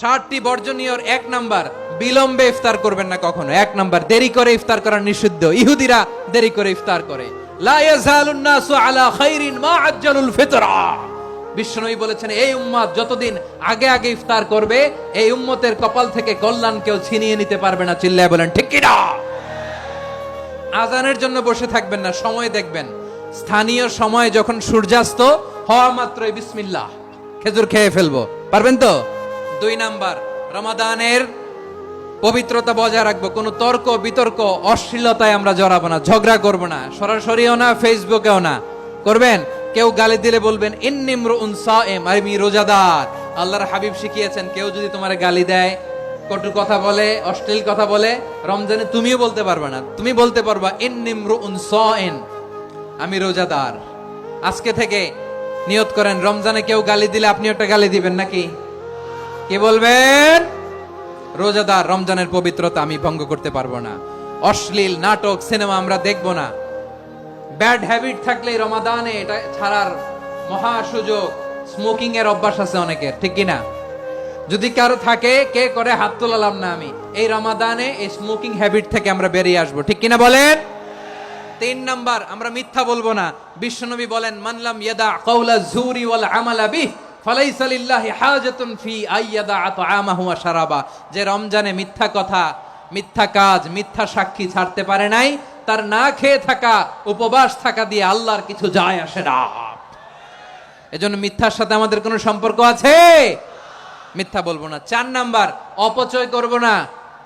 7টি বর্জনীয়র 1 number, বিলম্বে ইফতার করবেন না কখনো। 1 নাম্বার, দেরি করে ইফতার করা নিষিদ্ধ। ইহুদিরা দেরি করে ইফতার করে। লা ইয়াজালুন নাসু আলা খাইরিন মা আজ্জালুল ফিতরা। বিশ্বনবী বলেছেন, এই উম্মত যতদিন আগে আগে ইফতার করবে, এই উম্মতের কপাল থেকে কল্যাণ কেউ ছিনিয়ে নিতে পারবে না। চিল্লায় বলেন ঠিক কি না? আজানের জন্য বসে থাকবেন না, সময় দেখবেন। স্থানীয় সময় যখন সূর্যাস্ত হওয়া মাত্রই বিসমিল্লাহ, খেজুর খেয়ে ফেলবো। পারবেন তো? 2 নাম্বার, রমাদানের পবিত্রতা বজায় রাখবো। কোনো তর্ক বিতর্ক অশ্লীলতায় আমরা জড়াবো না, ঝগড়া করবো না, সরাসরিও না, ফেসবুকেও না। করবেন? কেউ গালি দিলে বলবেন ইন্নিমরুন সায়েম, আমি রোজাদার। আল্লাহর হাবিব শিখিয়েছেন, কেউ যদি তোমার গালি দেয়, কটু কথা বলে, অশ্লীল কথা বলে, রমজানে তুমিও বলতে পারবে না। তুমি বলতে পারবা ইন্নিমরুন সায়েম, আমি রোজাদার। আজকে থেকে নিয়ত করেন, রমজানে কেউ গালি দিলে আপনি একটা গালি দিবেন নাকি? কি বলবেন? রোজাদার, রমজানের পবিত্রতা আমি ভঙ্গ করতে পারবো না। অশ্লীল নাটক সিনেমা আমরা দেখবো না। ব্যাড হ্যাবিট থাকলে রমাদানে এটা ছাড়ার মহা সুযোগ। স্মোকিং এর অভ্যাস আছে অনেকের, ঠিক কিনা? যদি কারো থাকে, কে করে হাত তোলালাম না আমি। এই রমাদানে এই স্মোকিং হ্যাবিট থেকে আমরা বেরিয়ে আসবো, ঠিক কিনা বলেন? 3 নাম্বার, আমরা মিথ্যা বলবো না। বিশ্বনবী বলেন, মানলাম ইয়াদা কাওলা যুরি ওয়াল আমালা বিহি ফালাইসা লিল্লাহি হাজাতুন ফি আইয়াদা আতআমাহু ওয়া শারাবা। যে রমজানে মিথ্যা কথা, মিথ্যা কাজ, মিথ্যা সাক্ষী ছাড়তে পারে নাই, তার না খেয়ে থাকা, উপবাস থাকা দিয়ে আল্লাহর কিছু যায় আসে না। এজন্য মিথ্যার সাথে আমাদের কোনো সম্পর্ক আছে? মিথ্যা বলবো না। 4 নাম্বার, অপচয় করব না।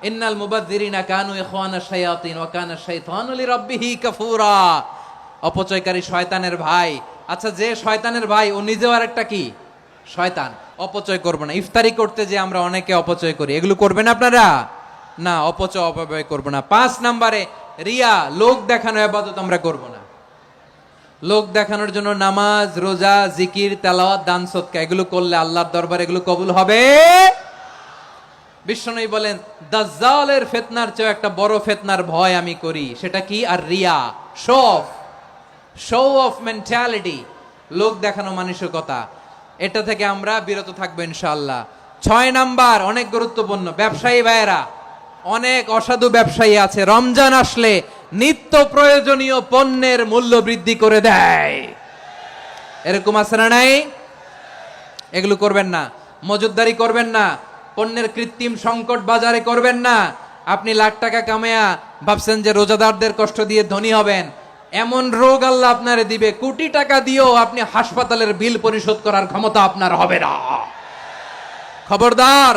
ইন্নাল মুবাযযিরিনা কানু ইখওয়ানা শায়াতিন ওয়া কানা শাইতানু লিরাব্বিহি কাফুরা। অপচয়কারী শয়তানের ভাই। আচ্ছা, যে শয়তানের ভাই, ও নিজেও আরেকটা কি? শয়তান। অপচয় করব না। ইফতারি করতে যে আমরা অনেকে অপচয় করি, এগুলো করবেন আপনারা? না, অপব্যয় করব না। 5 নাম্বারে, রিয়া, লোক দেখানো ইবাদত আমরা করব না। লোক দেখানোর জন্য নামাজ, রোজা, জিকির, তেলাওয়াত, দান সদকা এগুলো করলে আল্লাহর দরবারে এগুলো কবুল হবে। বিশ্বনবী বলেন, দাজ্জালের ফিতনার চেয়ে একটা বড় ফিতনার ভয় আমি করি। সেটা কি? আর রিয়া, শো অফ মেন্টালিটি, লোক দেখানো মানসিকতা। এটা থেকে আমরা বিরত থাকবো ইনশাআল্লাহ। 6 নাম্বার, অনেক গুরুত্বপূর্ণ। ব্যবসায়ী ভাইয়েরা, অনেক অসাধু ব্যবসায়ী আছে, রমজান আসলে নিত্য প্রয়োজনীয় পণ্যের মূল্য বৃদ্ধি করে দেয়। এরকম আছে না নাই? এগুলো করবেন না। মজুদদারি করবেন না। পণ্যের কৃত্রিম সংকট বাজারে করবেন না। আপনি লাখ টাকা কামায়া ভাবছেন যে রোজাদারদের কষ্ট দিয়ে ধনী হবেন। এমন রোগ আল্লাহ আপনারে দিবে, কোটি টাকা দিয়েও আপনি হাসপাতালের বিল পরিশোধ করার ক্ষমতা আপনার হবে না। খবরদার।